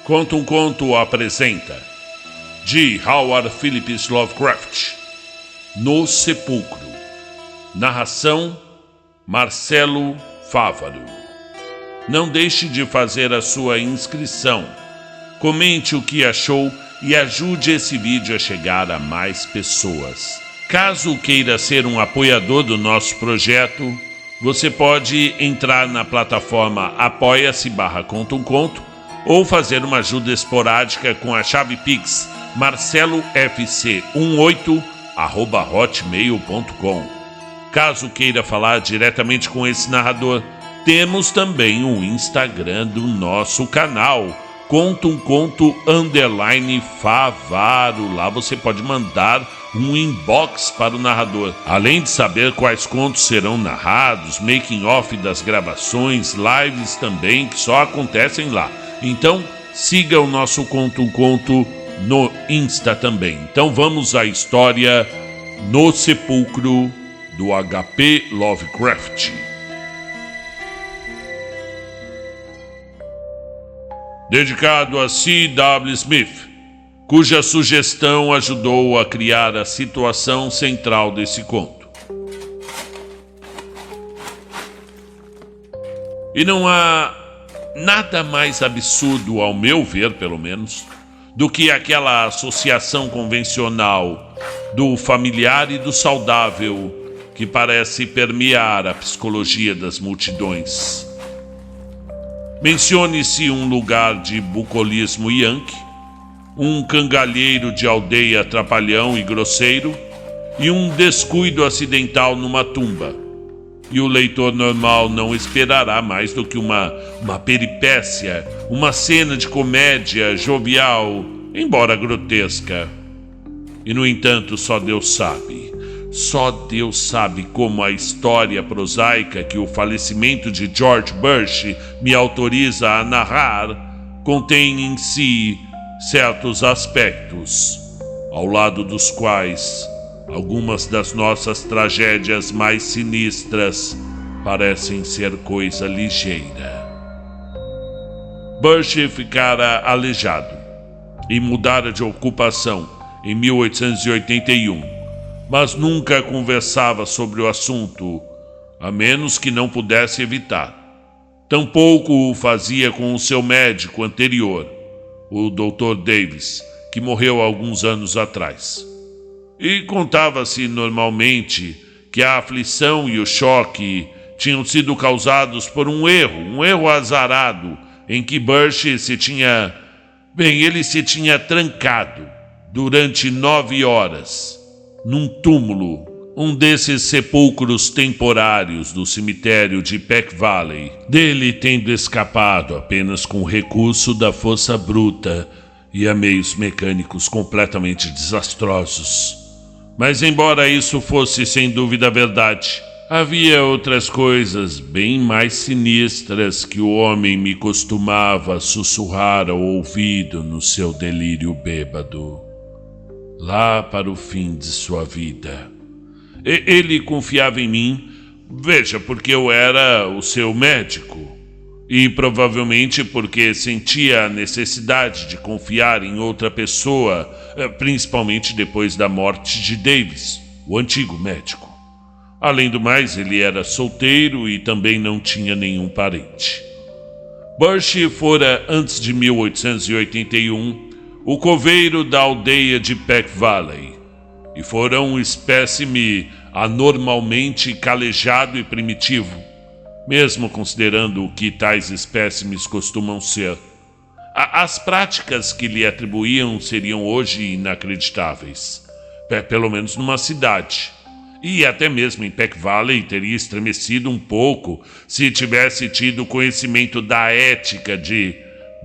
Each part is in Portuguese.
Conta um Conto apresenta de Howard Phillips Lovecraft, No Sepulcro. Narração Marcelo Fávaro. Não deixe de fazer a sua inscrição. Comente o que achou e ajude esse vídeo a chegar a mais pessoas. Caso queira ser um apoiador do nosso projeto, você pode entrar na plataforma apoia-se/Conta um Conto ou fazer uma ajuda esporádica com a chave Pix marcelofc18@hotmail.com. Caso queira falar diretamente com esse narrador, temos também o Instagram do nosso canal, Conta um Conto _Favaro. Lá você pode mandar um inbox para o narrador. Além de saber quais contos serão narrados, making off das gravações, lives também, que só acontecem lá. Então, siga o nosso Conta um Conto no Insta também. Então vamos à história No Sepulcro, do H.P. Lovecraft. Dedicado a C.W. Smith, cuja sugestão ajudou a criar a situação central desse conto. E não há nada mais absurdo, ao meu ver pelo menos, do que aquela associação convencional do familiar e do saudável que parece permear a psicologia das multidões. Mencione-se um lugar de bucolismo yankee, um cangalheiro de aldeia trapalhão e grosseiro e um descuido acidental numa tumba. E o leitor normal não esperará mais do que uma peripécia, uma cena de comédia jovial, embora grotesca. E, no entanto, só Deus sabe como a história prosaica que o falecimento de George Bush me autoriza a narrar contém em si certos aspectos, ao lado dos quais algumas das nossas tragédias mais sinistras parecem ser coisa ligeira. Bush ficara aleijado e mudara de ocupação em 1881, mas nunca conversava sobre o assunto, a menos que não pudesse evitar. Tampouco o fazia com o seu médico anterior, o Dr. Davis, que morreu há alguns anos atrás. E contava-se normalmente que a aflição e o choque tinham sido causados por um erro azarado, em que Bush se tinha trancado durante 9 horas num túmulo, um desses sepulcros temporários do cemitério de Peck Valley, dele tendo escapado apenas com o recurso da força bruta e a meios mecânicos completamente desastrosos. Mas embora isso fosse sem dúvida verdade, havia outras coisas bem mais sinistras que o homem me costumava sussurrar ao ouvido no seu delírio bêbado. Lá para o fim de sua vida. Ele confiava em mim, veja, porque eu era o seu médico, e provavelmente porque sentia a necessidade de confiar em outra pessoa, principalmente depois da morte de Davis, o antigo médico. Além do mais, ele era solteiro e também não tinha nenhum parente. Bush fora, antes de 1881, o coveiro da aldeia de Peck Valley, e fora um espécime anormalmente calejado e primitivo, mesmo considerando o que tais espécimes costumam ser. As práticas que lhe atribuíam seriam hoje inacreditáveis, pelo menos numa cidade, e até mesmo em Peck Valley teria estremecido um pouco se tivesse tido conhecimento da ética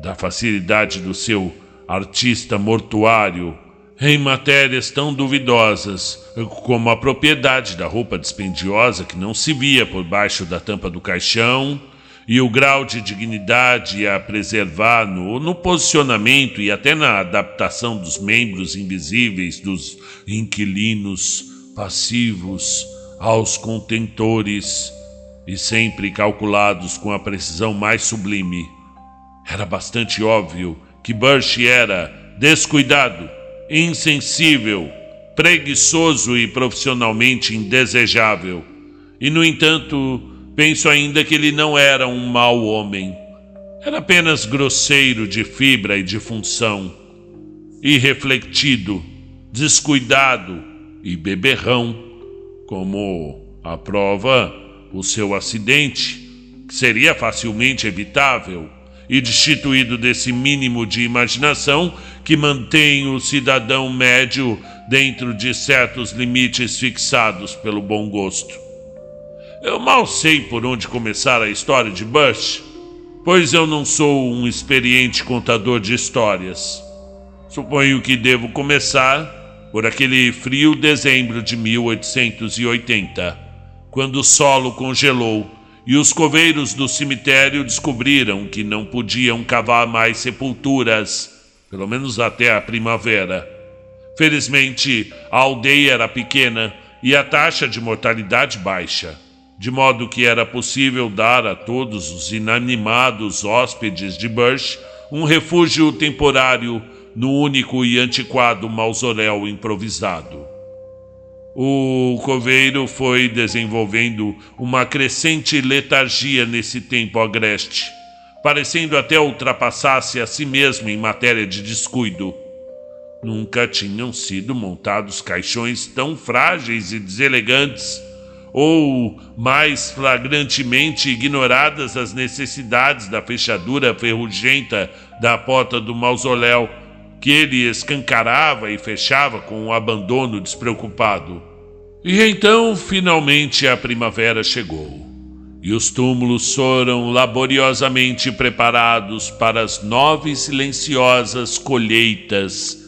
da facilidade do seu artista mortuário em matérias tão duvidosas como a propriedade da roupa dispendiosa que não se via por baixo da tampa do caixão e o grau de dignidade a preservar no posicionamento e até na adaptação dos membros invisíveis dos inquilinos passivos aos contentores e sempre calculados com a precisão mais sublime. Era bastante óbvio que Bush era descuidado, insensível, preguiçoso e profissionalmente indesejável. E, no entanto, penso ainda que ele não era um mau homem. Era apenas grosseiro de fibra e de função, irrefletido, descuidado e beberrão, como a prova o seu acidente, que seria facilmente evitável, e destituído desse mínimo de imaginação que mantém o cidadão médio dentro de certos limites fixados pelo bom gosto. Eu mal sei por onde começar a história de Bush, pois eu não sou um experiente contador de histórias. Suponho que devo começar por aquele frio dezembro de 1880, quando o solo congelou e os coveiros do cemitério descobriram que não podiam cavar mais sepulturas, pelo menos até a primavera. Felizmente, a aldeia era pequena e a taxa de mortalidade baixa, de modo que era possível dar a todos os inanimados hóspedes de Bush um refúgio temporário no único e antiquado mausoléu improvisado. O coveiro foi desenvolvendo uma crescente letargia nesse tempo agreste, parecendo até ultrapassar-se a si mesmo em matéria de descuido. Nunca tinham sido montados caixões tão frágeis e deselegantes, ou mais flagrantemente ignoradas as necessidades da fechadura ferrugenta da porta do mausoléu, que ele escancarava e fechava com um abandono despreocupado. E então, finalmente, a primavera chegou, e os túmulos foram laboriosamente preparados para as 9 silenciosas colheitas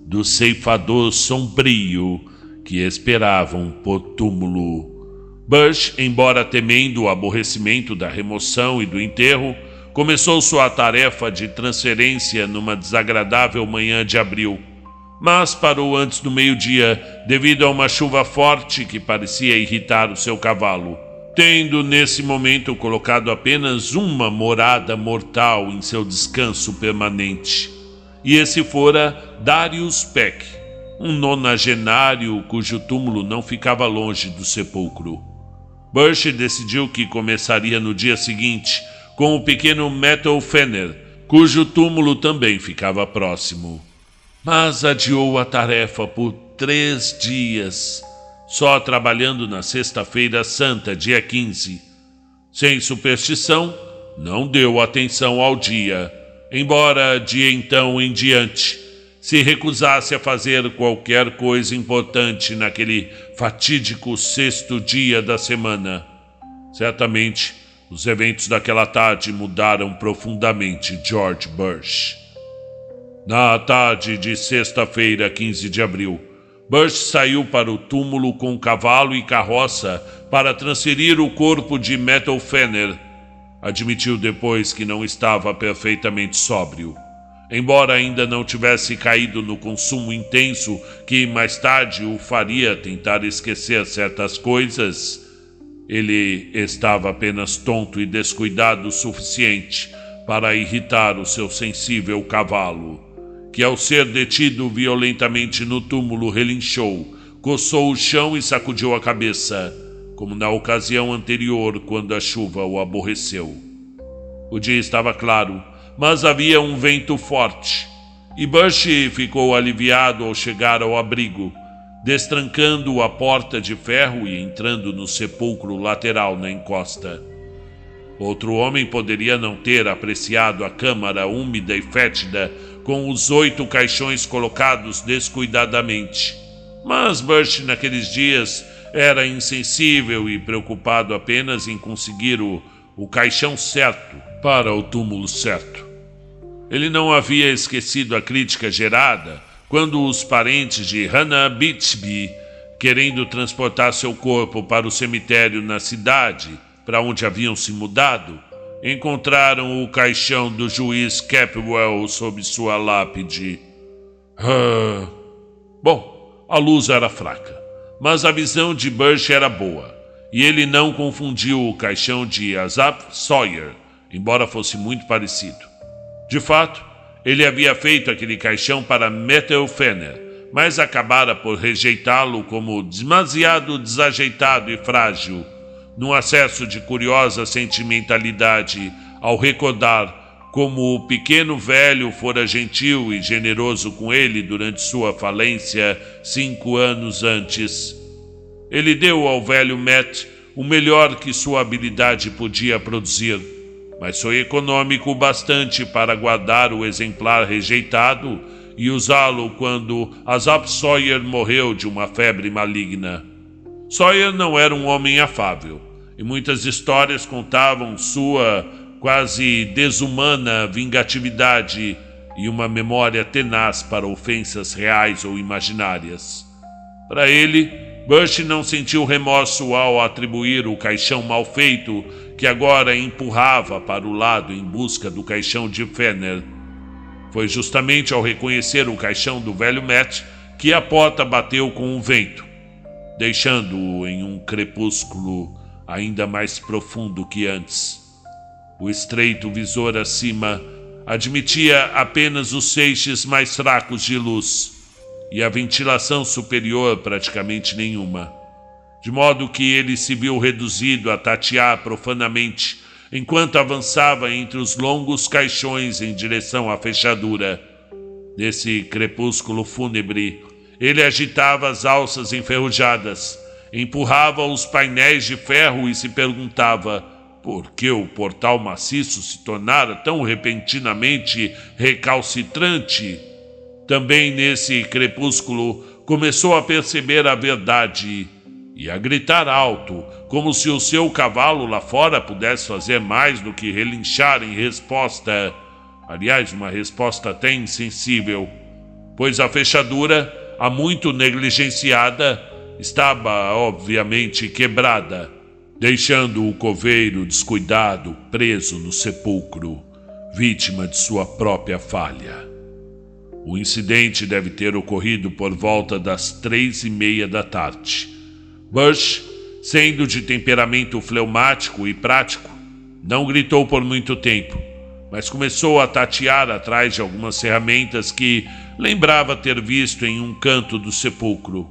do ceifador sombrio que esperavam por túmulo. Bush, embora temendo o aborrecimento da remoção e do enterro, começou sua tarefa de transferência numa desagradável manhã de abril, mas parou antes do meio-dia devido a uma chuva forte que parecia irritar o seu cavalo, tendo nesse momento colocado apenas uma morada mortal em seu descanso permanente. E esse fora Darius Peck, um nonagenário cujo túmulo não ficava longe do sepulcro. Bush decidiu que começaria no dia seguinte com o pequeno Metal Fenner, cujo túmulo também ficava próximo. Mas adiou a tarefa por 3 dias, só trabalhando na sexta-feira santa, dia 15. Sem superstição, não deu atenção ao dia, embora de então em diante se recusasse a fazer qualquer coisa importante naquele fatídico 6º dia da semana. Certamente, os eventos daquela tarde mudaram profundamente George Bush. Na tarde de sexta-feira, 15 de abril, Bush saiu para o túmulo com cavalo e carroça para transferir o corpo de Metal Fenner. Admitiu depois que não estava perfeitamente sóbrio. Embora ainda não tivesse caído no consumo intenso que mais tarde o faria tentar esquecer certas coisas, ele estava apenas tonto e descuidado o suficiente para irritar o seu sensível cavalo, que ao ser detido violentamente no túmulo relinchou, coçou o chão e sacudiu a cabeça, como na ocasião anterior quando a chuva o aborreceu. O dia estava claro, mas havia um vento forte, e Bush ficou aliviado ao chegar ao abrigo, destrancando a porta de ferro e entrando no sepulcro lateral na encosta. Outro homem poderia não ter apreciado a câmara úmida e fétida com os 8 caixões colocados descuidadamente, mas Bush naqueles dias era insensível e preocupado apenas em conseguir o caixão certo para o túmulo certo. Ele não havia esquecido a crítica gerada quando os parentes de Hannah Bixby, querendo transportar seu corpo para o cemitério na cidade para onde haviam se mudado, encontraram o caixão do juiz Capwell sob sua lápide. Bom, a luz era fraca, mas a visão de Bush era boa, e ele não confundiu o caixão de Asaph Sawyer, embora fosse muito parecido. De fato, ele havia feito aquele caixão para Methel Fenner, mas acabara por rejeitá-lo como demasiado desajeitado e frágil, num acesso de curiosa sentimentalidade ao recordar como o pequeno velho fora gentil e generoso com ele durante sua falência 5 anos antes. Ele deu ao velho Matt o melhor que sua habilidade podia produzir, mas foi econômico bastante para guardar o exemplar rejeitado e usá-lo quando Asaph Sawyer morreu de uma febre maligna. Sawyer não era um homem afável, e muitas histórias contavam sua quase desumana vingatividade e uma memória tenaz para ofensas reais ou imaginárias. Para ele, Bush não sentiu remorso ao atribuir o caixão mal feito que agora empurrava para o lado em busca do caixão de Fenner. Foi justamente ao reconhecer o caixão do velho Matt que a porta bateu com o vento, deixando-o em um crepúsculo ainda mais profundo que antes. O estreito visor acima admitia apenas os seixos mais fracos de luz e a ventilação superior praticamente nenhuma, de modo que ele se viu reduzido a tatear profanamente enquanto avançava entre os longos caixões em direção à fechadura. Nesse crepúsculo fúnebre, ele agitava as alças enferrujadas, empurrava os painéis de ferro e se perguntava por que o portal maciço se tornara tão repentinamente recalcitrante. Também nesse crepúsculo começou a perceber a verdade e a gritar alto, como se o seu cavalo lá fora pudesse fazer mais do que relinchar em resposta. Aliás, uma resposta até insensível, pois a fechadura, há muito negligenciada, estava obviamente quebrada, deixando o coveiro descuidado preso no sepulcro, vítima de sua própria falha. O incidente deve ter ocorrido por volta das 3:30 da tarde. Bush, sendo de temperamento fleumático e prático, não gritou por muito tempo, mas começou a tatear atrás de algumas ferramentas que lembrava ter visto em um canto do sepulcro.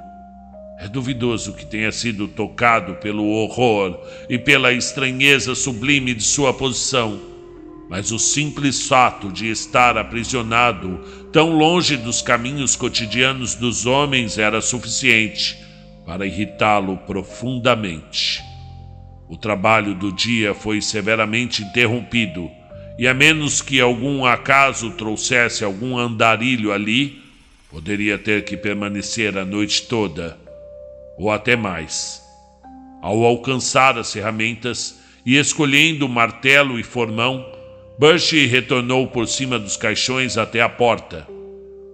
É duvidoso que tenha sido tocado pelo horror e pela estranheza sublime de sua posição, mas o simples fato de estar aprisionado tão longe dos caminhos cotidianos dos homens era suficiente para irritá-lo profundamente. O trabalho do dia foi severamente interrompido, e a menos que algum acaso trouxesse algum andarilho ali, poderia ter que permanecer a noite toda, ou até mais. Ao alcançar as ferramentas e escolhendo martelo e formão, Bush retornou por cima dos caixões até a porta.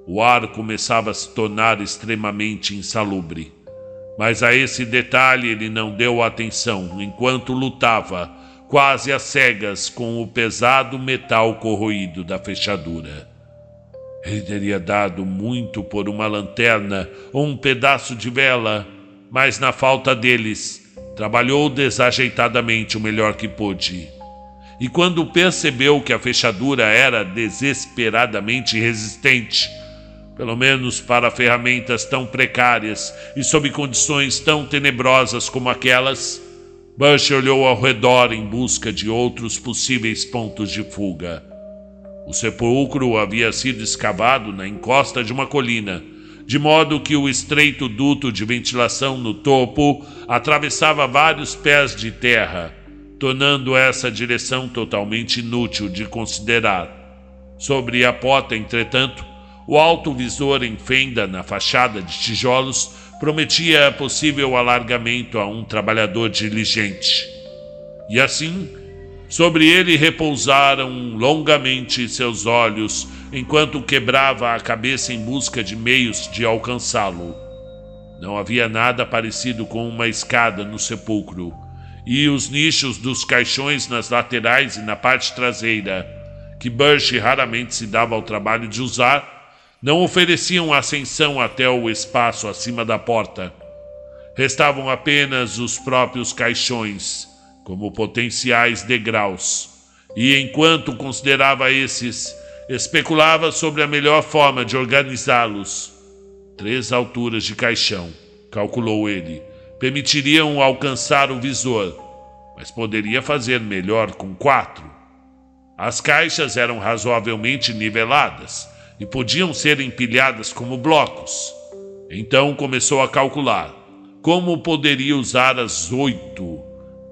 O ar começava a se tornar extremamente insalubre, mas a esse detalhe ele não deu atenção enquanto lutava, quase às cegas, com o pesado metal corroído da fechadura. Ele teria dado muito por uma lanterna ou um pedaço de vela, mas na falta deles, trabalhou desajeitadamente o melhor que pôde. E quando percebeu que a fechadura era desesperadamente resistente, pelo menos para ferramentas tão precárias e sob condições tão tenebrosas como aquelas, Bush olhou ao redor em busca de outros possíveis pontos de fuga. O sepulcro havia sido escavado na encosta de uma colina, de modo que o estreito duto de ventilação no topo atravessava vários pés de terra, tornando essa direção totalmente inútil de considerar. Sobre a porta, entretanto, o alto visor em fenda na fachada de tijolos prometia possível alargamento a um trabalhador diligente. E assim, sobre ele repousaram longamente seus olhos, enquanto quebrava a cabeça em busca de meios de alcançá-lo. Não havia nada parecido com uma escada no sepulcro, e os nichos dos caixões nas laterais e na parte traseira, que Bush raramente se dava ao trabalho de usar, não ofereciam ascensão até o espaço acima da porta. Restavam apenas os próprios caixões, como potenciais degraus, e enquanto considerava esses, Especulava sobre a melhor forma de organizá-los. 3 alturas de caixão, calculou ele, permitiriam alcançar o visor, mas poderia fazer melhor com 4. As caixas eram razoavelmente niveladas e podiam ser empilhadas como blocos. Então começou a calcular como poderia usar as 8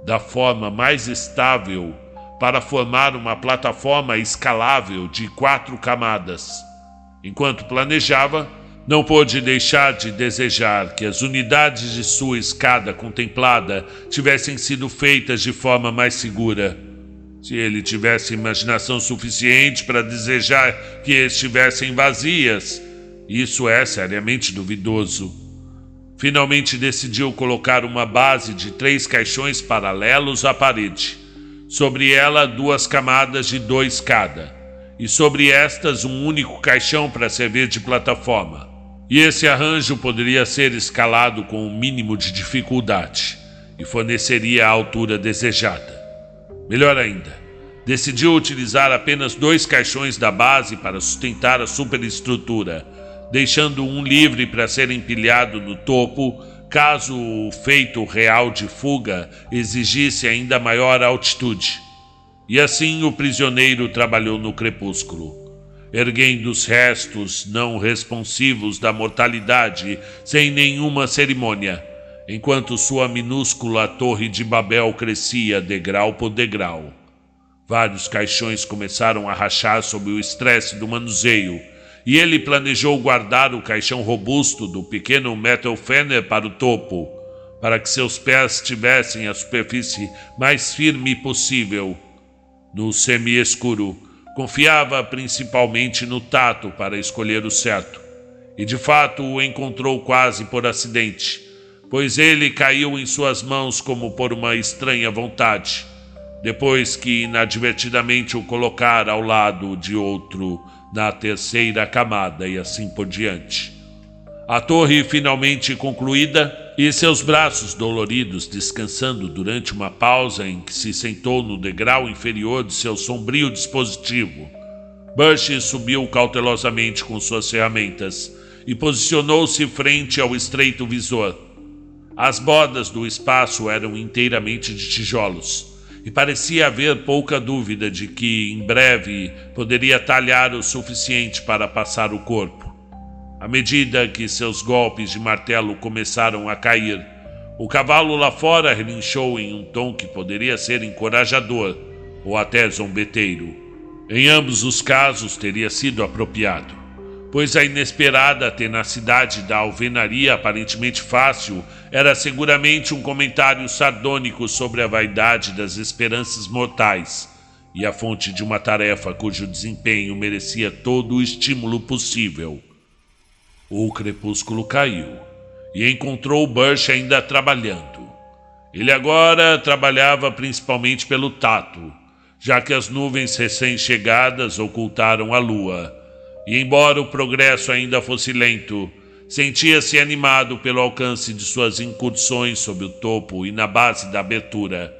da forma mais estável para formar uma plataforma escalável de 4 camadas. Enquanto planejava, não pôde deixar de desejar que as unidades de sua escada contemplada tivessem sido feitas de forma mais segura. Se ele tivesse imaginação suficiente para desejar que estivessem vazias, isso é seriamente duvidoso. Finalmente decidiu colocar uma base de 3 caixões paralelos à parede. Sobre ela 2 camadas de 2 cada, e sobre estas um único caixão para servir de plataforma. E esse arranjo poderia ser escalado com o mínimo de dificuldade e forneceria a altura desejada. Melhor ainda, decidiu utilizar apenas 2 caixões da base para sustentar a superestrutura, deixando um livre para ser empilhado no topo, caso o feito real de fuga exigisse ainda maior altitude. E assim o prisioneiro trabalhou no crepúsculo, erguendo os restos não responsivos da mortalidade sem nenhuma cerimônia, enquanto sua minúscula torre de Babel crescia degrau por degrau. Vários caixões começaram a rachar sob o estresse do manuseio, e ele planejou guardar o caixão robusto do pequeno Metal Fenner para o topo, para que seus pés tivessem a superfície mais firme possível. No semi-escuro, confiava principalmente no tato para escolher o certo, e de fato o encontrou quase por acidente, pois ele caiu em suas mãos como por uma estranha vontade, depois que inadvertidamente o colocara ao lado de outro na 3ª camada e assim por diante. A torre finalmente concluída e seus braços doloridos descansando durante uma pausa em que se sentou no degrau inferior de seu sombrio dispositivo, Bush subiu cautelosamente com suas ferramentas e posicionou-se frente ao estreito visor. As bordas do espaço eram inteiramente de tijolos, e parecia haver pouca dúvida de que, em breve, poderia talhar o suficiente para passar o corpo. À medida que seus golpes de martelo começaram a cair, o cavalo lá fora relinchou em um tom que poderia ser encorajador ou até zombeteiro. Em ambos os casos teria sido apropriado, pois a inesperada tenacidade da alvenaria aparentemente fácil era seguramente um comentário sardônico sobre a vaidade das esperanças mortais e a fonte de uma tarefa cujo desempenho merecia todo o estímulo possível. O crepúsculo caiu e encontrou Bush ainda trabalhando. Ele agora trabalhava principalmente pelo tato, já que as nuvens recém-chegadas ocultaram a lua, e embora o progresso ainda fosse lento, sentia-se animado pelo alcance de suas incursões sob o topo e na base da abertura.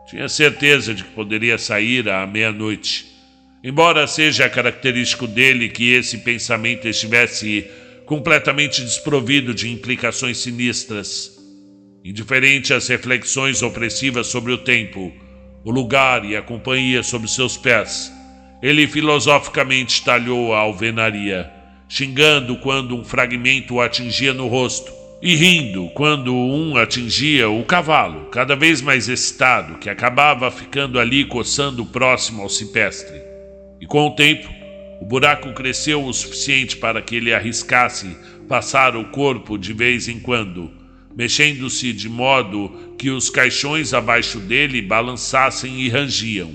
Tinha certeza de que poderia sair à meia-noite, embora seja característico dele que esse pensamento estivesse completamente desprovido de implicações sinistras. Indiferente às reflexões opressivas sobre o tempo, o lugar e a companhia sob seus pés, ele filosoficamente talhou a alvenaria, xingando quando um fragmento o atingia no rosto e rindo quando um atingia o cavalo, cada vez mais excitado, que acabava ficando ali coçando próximo ao cipestre. E com o tempo, o buraco cresceu o suficiente para que ele arriscasse passar o corpo de vez em quando, mexendo-se de modo que os caixões abaixo dele balançassem e rangiam.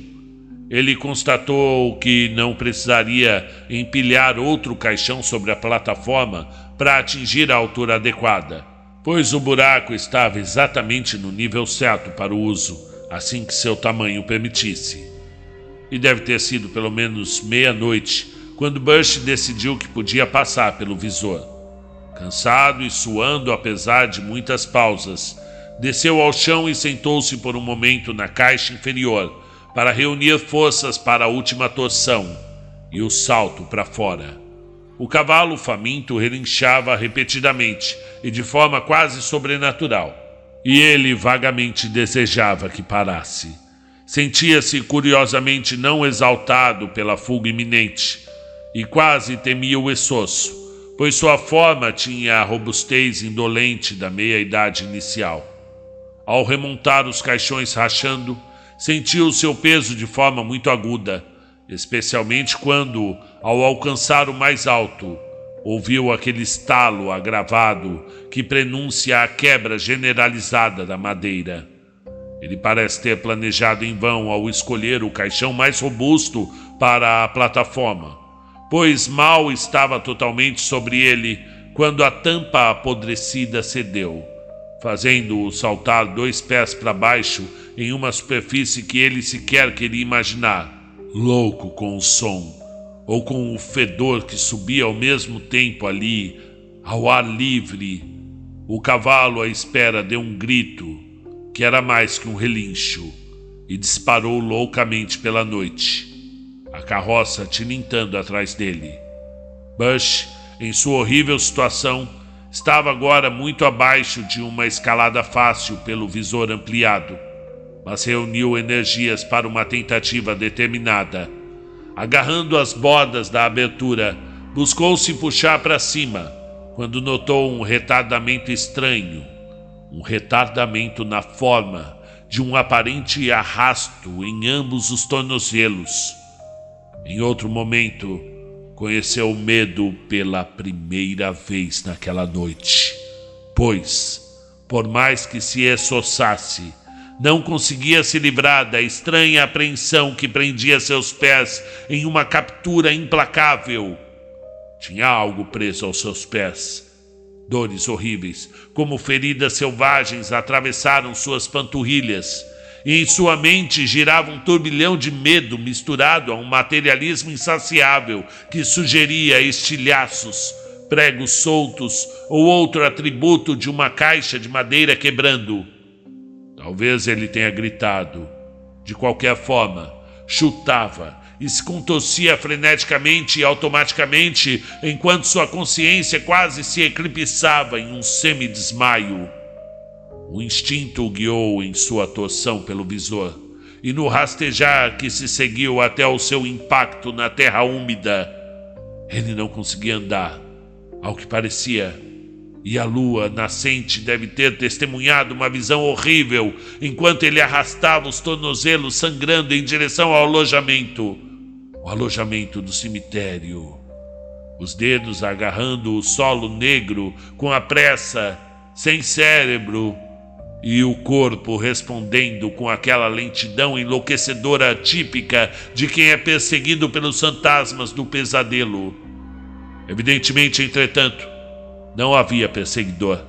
Ele constatou que não precisaria empilhar outro caixão sobre a plataforma para atingir a altura adequada, pois o buraco estava exatamente no nível certo para o uso, assim que seu tamanho permitisse. E deve ter sido pelo menos meia-noite quando Bush decidiu que podia passar pelo visor. Cansado e suando apesar de muitas pausas, desceu ao chão e sentou-se por um momento na caixa inferior para reunir forças para a última torção, e o salto para fora. O cavalo faminto relinchava repetidamente e de forma quase sobrenatural, e ele vagamente desejava que parasse. Sentia-se curiosamente não exaltado pela fuga iminente e quase temia o essoço, pois sua forma tinha a robustez indolente da meia-idade inicial. Ao remontar os caixões rachando, sentiu o seu peso de forma muito aguda, especialmente quando, ao alcançar o mais alto, ouviu aquele estalo agravado que prenuncia a quebra generalizada da madeira. Ele parece ter planejado em vão ao escolher o caixão mais robusto para a plataforma, pois mal estava totalmente sobre ele quando a tampa apodrecida cedeu, fazendo-o saltar 2 pés para baixo em uma superfície que ele sequer queria imaginar. Louco com o som, ou com o fedor que subia ao mesmo tempo ali, ao ar livre, o cavalo à espera deu um grito, que era mais que um relincho, e disparou loucamente pela noite, a carroça tilintando atrás dele. Bush, em sua horrível situação, estava agora muito abaixo de uma escalada fácil pelo visor ampliado, mas reuniu energias para uma tentativa determinada. Agarrando as bordas da abertura, buscou se puxar para cima, quando notou um retardamento estranho, um retardamento na forma de um aparente arrasto em ambos os tornozelos. Em outro momento, conheceu o medo pela primeira vez naquela noite, pois, por mais que se esforçasse, não conseguia se livrar da estranha apreensão que prendia seus pés em uma captura implacável. Tinha algo preso aos seus pés. Dores horríveis, como feridas selvagens, atravessaram suas panturrilhas, e em sua mente girava um turbilhão de medo misturado a um materialismo insaciável que sugeria estilhaços, pregos soltos ou outro atributo de uma caixa de madeira quebrando. Talvez ele tenha gritado. De qualquer forma, chutava e se contorcia freneticamente e automaticamente, enquanto sua consciência quase se eclipsava em um semidesmaio. O instinto o guiou em sua torção pelo visor, e no rastejar que se seguiu até o seu impacto na terra úmida, ele não conseguia andar, ao que parecia, e a lua nascente deve ter testemunhado uma visão horrível enquanto ele arrastava os tornozelos sangrando em direção ao alojamento. O alojamento do cemitério. Os dedos agarrando o solo negro com a pressa, sem cérebro, e o corpo respondendo com aquela lentidão enlouquecedora típica de quem é perseguido pelos fantasmas do pesadelo. Evidentemente, entretanto, não havia perseguidor,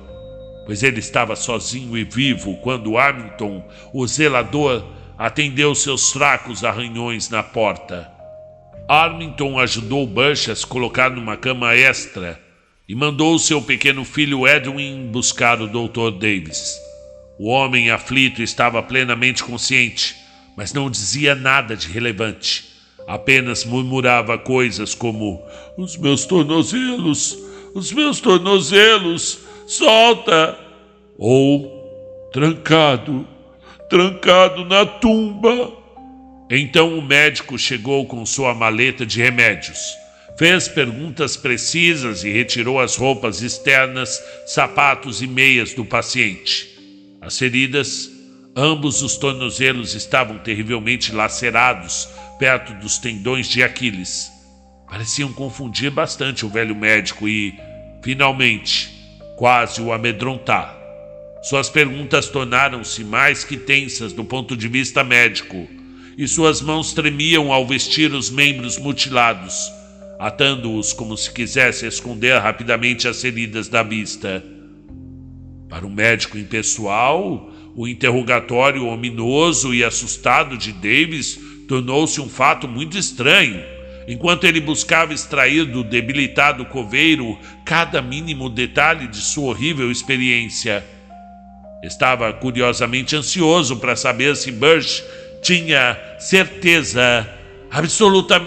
pois ele estava sozinho e vivo quando Armington, o zelador, atendeu seus fracos arranhões na porta. Armington ajudou Bush a se colocar numa cama extra e mandou seu pequeno filho Edwin buscar o Dr. Davis. O homem aflito estava plenamente consciente, mas não dizia nada de relevante. Apenas murmurava coisas como: "Os meus tornozelos! Os meus tornozelos! Solta!" Ou "Trancado! Trancado na tumba!" Então o médico chegou com sua maleta de remédios. Fez perguntas precisas e retirou as roupas externas, sapatos e meias do paciente. As feridas, ambos os tornozelos estavam terrivelmente lacerados perto dos tendões de Aquiles. Pareciam confundir bastante o velho médico e, finalmente, quase o amedrontar. Suas perguntas tornaram-se mais que tensas do ponto de vista médico, e suas mãos tremiam ao vestir os membros mutilados, atando-os como se quisesse esconder rapidamente as feridas da vista. Para um médico impessoal, o interrogatório ominoso e assustado de Davis tornou-se um fato muito estranho, enquanto ele buscava extrair do debilitado coveiro cada mínimo detalhe de sua horrível experiência. Estava curiosamente ansioso para saber se Bush tinha certeza absoluta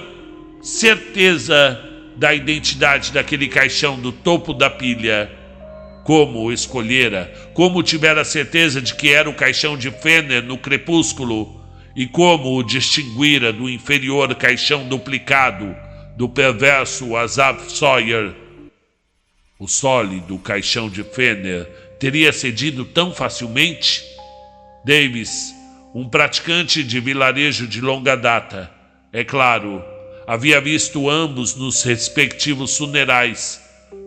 certeza da identidade daquele caixão do topo da pilha. Como o escolhera, como tivera certeza de que era o caixão de Fenner no crepúsculo, e como o distinguira do inferior caixão duplicado do perverso Asaph Sawyer. O sólido caixão de Fenner teria cedido tão facilmente? Davis, um praticante de vilarejo de longa data, é claro, havia visto ambos nos respectivos funerais,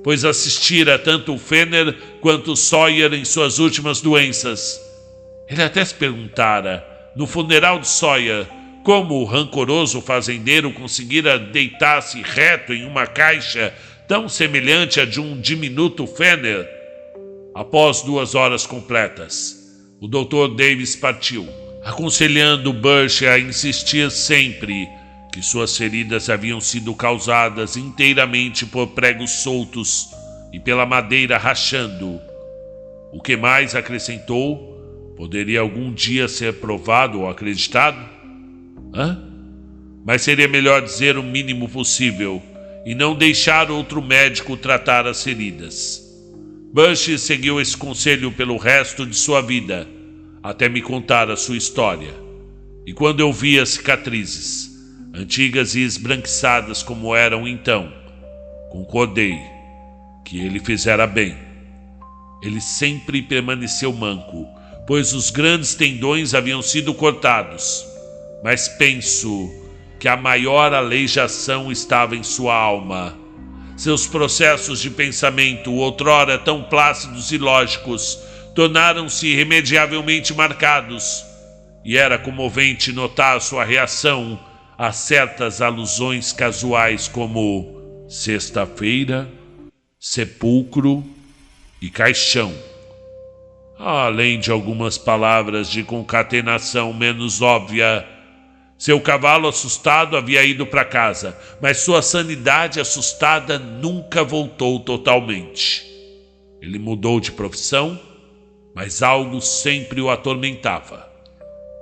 pois assistira tanto o Fenner quanto o Sawyer em suas últimas doenças. Ele até se perguntara, no funeral de Sawyer, como o rancoroso fazendeiro conseguira deitar-se reto em uma caixa tão semelhante à de um diminuto Fenner. Após 2 horas completas, o Dr. Davis partiu, aconselhando Bush a insistir sempre que suas feridas haviam sido causadas inteiramente por pregos soltos e pela madeira rachando. O que mais acrescentou, poderia algum dia ser provado ou acreditado? Mas seria melhor dizer o mínimo possível e não deixar outro médico tratar as feridas. Bush seguiu esse conselho pelo resto de sua vida, até me contar a sua história. E quando eu vi as cicatrizes, antigas e esbranquiçadas como eram então, concordei que ele fizera bem. Ele sempre permaneceu manco, pois os grandes tendões haviam sido cortados, mas penso que a maior aleijação estava em sua alma. Seus processos de pensamento, outrora tão plácidos e lógicos, tornaram-se irremediavelmente marcados, e era comovente notar sua reação a certas alusões casuais como sexta-feira, sepulcro e caixão, além de algumas palavras de concatenação menos óbvia. Seu cavalo assustado havia ido para casa, mas sua sanidade assustada nunca voltou totalmente. Ele mudou de profissão, mas algo sempre o atormentava.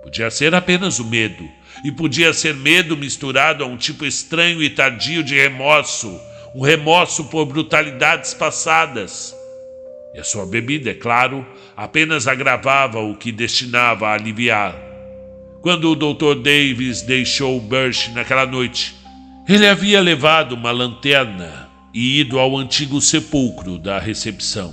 Podia ser apenas o medo, e podia ser medo misturado a um tipo estranho e tardio de remorso, um remorso por brutalidades passadas. E a sua bebida, é claro, apenas agravava o que destinava a aliviar. Quando o Dr. Davis deixou Bush naquela noite, ele havia levado uma lanterna e ido ao antigo sepulcro da recepção.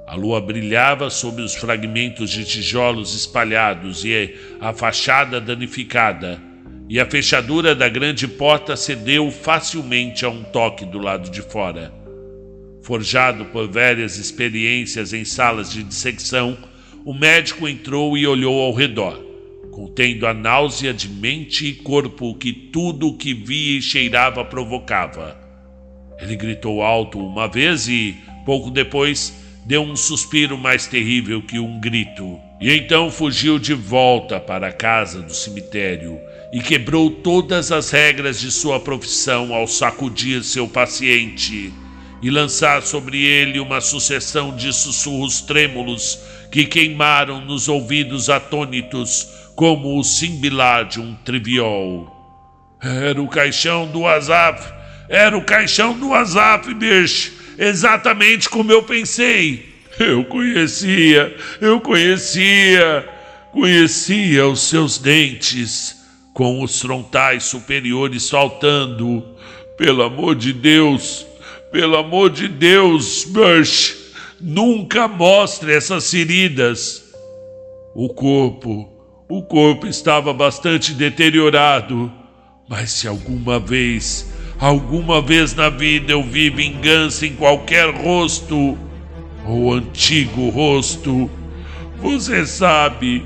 A lua brilhava sobre os fragmentos de tijolos espalhados e a fachada danificada, e a fechadura da grande porta cedeu facilmente a um toque do lado de fora. Forjado por velhas experiências em salas de dissecção, o médico entrou e olhou ao redor, contendo a náusea de mente e corpo que tudo o que via e cheirava provocava. Ele gritou alto uma vez e, pouco depois, deu um suspiro mais terrível que um grito. E então fugiu de volta para a casa do cemitério e quebrou todas as regras de sua profissão ao sacudir seu paciente e lançar sobre ele uma sucessão de sussurros trêmulos que queimaram nos ouvidos atônitos como o cimbilar de um triviol. Era o caixão do Asaph! Era o caixão do Asaph, bicho! Exatamente como eu pensei! Eu conhecia os seus dentes, com os frontais superiores faltando. Pelo amor de Deus, Bush, nunca mostre essas feridas. O corpo estava bastante deteriorado, mas se alguma vez na vida eu vi vingança em qualquer rosto, ou antigo rosto, você sabe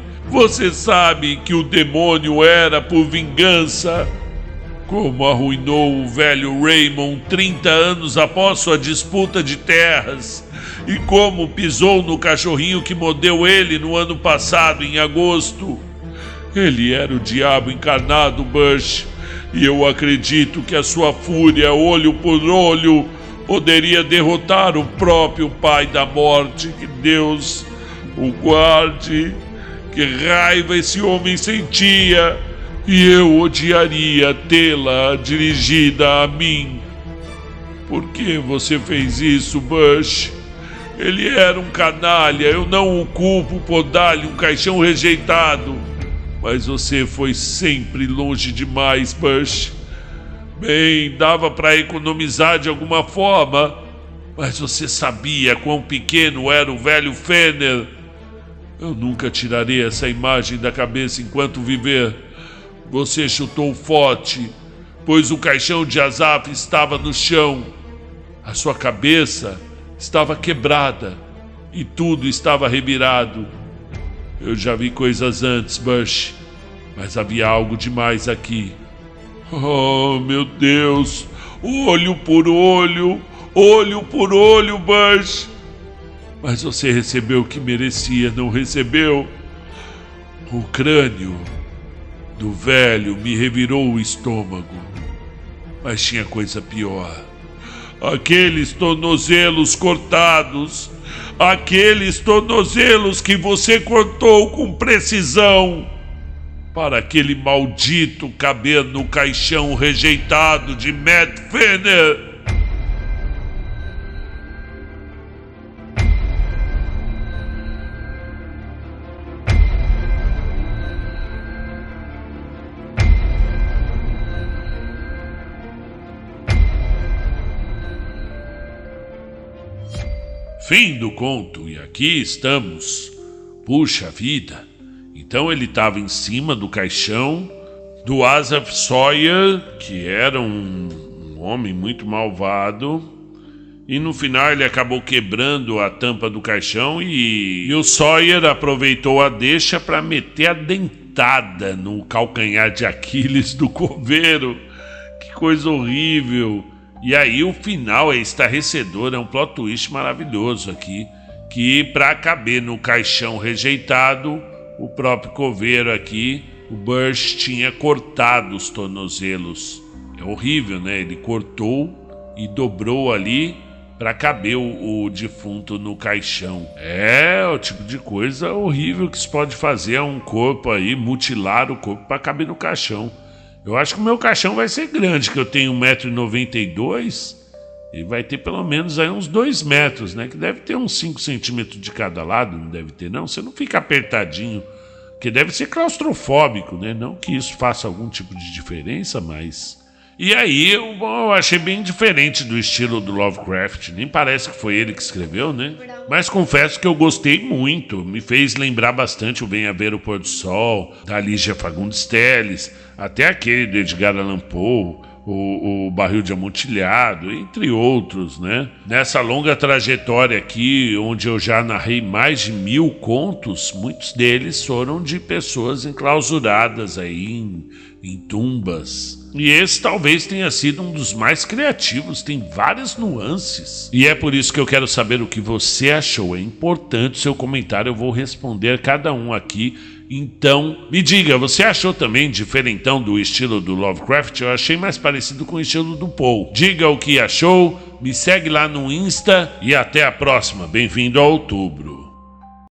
que o demônio era por vingança. Como arruinou o velho Raymond 30 anos após sua disputa de terras, e como pisou no cachorrinho que mordeu ele no ano passado, em agosto. Ele era o diabo encarnado, Bush, e eu acredito que a sua fúria, olho por olho, poderia derrotar o próprio Pai da Morte. Que Deus o guarde. Que raiva esse homem sentia! e eu odiaria tê-la dirigida a mim. Por que você fez isso, Bush? Ele era um canalha, eu não o culpo por dar-lhe um caixão rejeitado. Mas você foi sempre longe demais, Bush. Bem, dava para economizar de alguma forma, mas você sabia quão pequeno era o velho Fenner. Eu nunca tirarei essa imagem da cabeça enquanto viver. Você chutou forte, pois o caixão de Asaf estava no chão. A sua cabeça estava quebrada e tudo estava revirado. Eu já vi coisas antes, Bush, mas havia algo demais aqui. Oh, meu Deus! Olho por olho, Bush! Mas você recebeu o que merecia, não recebeu? O crânio do velho me revirou o estômago. Mas tinha coisa pior. Aqueles tornozelos cortados. Aqueles tornozelos que você cortou com precisão. Para aquele maldito caber no caixão rejeitado de Matt Fenner. Fim do conto, e aqui estamos. Puxa vida! Então ele estava em cima do caixão do Asaph Sawyer, que era um homem muito malvado, e no final ele acabou quebrando a tampa do caixão e o Sawyer aproveitou a deixa para meter a dentada no calcanhar de Aquiles do coveiro. Que coisa horrível! E aí o final é estarrecedor, é um plot twist maravilhoso aqui, que para caber no caixão rejeitado, o próprio coveiro aqui, o Bush, tinha cortado os tornozelos. É horrível, né? Ele cortou e dobrou ali para caber o defunto no caixão. É o tipo de coisa horrível que se pode fazer a um corpo aí, mutilar o corpo para caber no caixão. Eu acho que o meu caixão vai ser grande, que eu tenho 1,92 m e vai ter pelo menos aí uns 2 metros, né? Que deve ter uns 5 centímetros de cada lado, não deve ter não? Você não fica apertadinho, que deve ser claustrofóbico, né? Não que isso faça algum tipo de diferença, mas... E aí eu achei bem diferente do estilo do Lovecraft, nem parece que foi ele que escreveu, né? Mas confesso que eu gostei muito, me fez lembrar bastante o Venha Ver o Pôr do Sol, da Lígia Fagundes Telles, até aquele do Edgar Allan Poe, o Barril de Amontilhado, entre outros, né? Nessa longa trajetória aqui, onde eu já narrei mais de 1000 contos, muitos deles foram de pessoas enclausuradas aí em tumbas. E esse talvez tenha sido um dos mais criativos, tem várias nuances. E é por isso que eu quero saber o que você achou. É importante o seu comentário, eu vou responder cada um aqui. Então, me diga, você achou também diferentão do estilo do Lovecraft? Eu achei mais parecido com o estilo do Poe. Diga o que achou, me segue lá no Insta e até a próxima. Bem-vindo a Outubro.